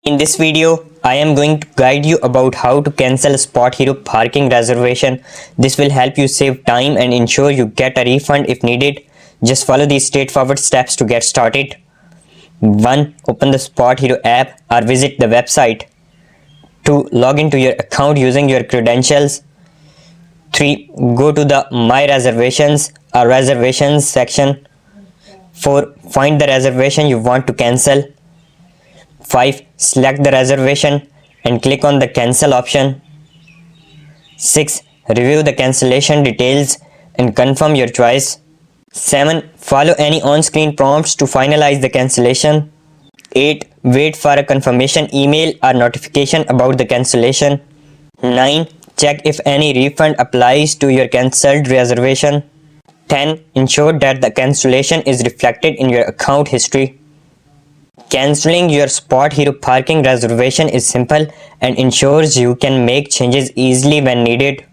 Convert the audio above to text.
In this video, I am going to guide you about how to cancel SpotHero parking reservation. This will help you save time and ensure you get a refund if needed. Just follow these straightforward steps to get started. 1. Open the SpotHero app or visit the website. 2. Log into your account using your credentials. 3. Go to the My Reservations or Reservations section. 4. Find the reservation you want to cancel. 5. Select the reservation and click on the cancel option. 6. Review the cancellation details and confirm your choice. 7. Follow any on-screen prompts to finalize the cancellation. 8. Wait for a confirmation email or notification about the cancellation. 9. Check if any refund applies to your cancelled reservation. 10. Ensure that the cancellation is reflected in your account history. Cancelling your SpotHero parking reservation is simple and ensures you can make changes easily when needed.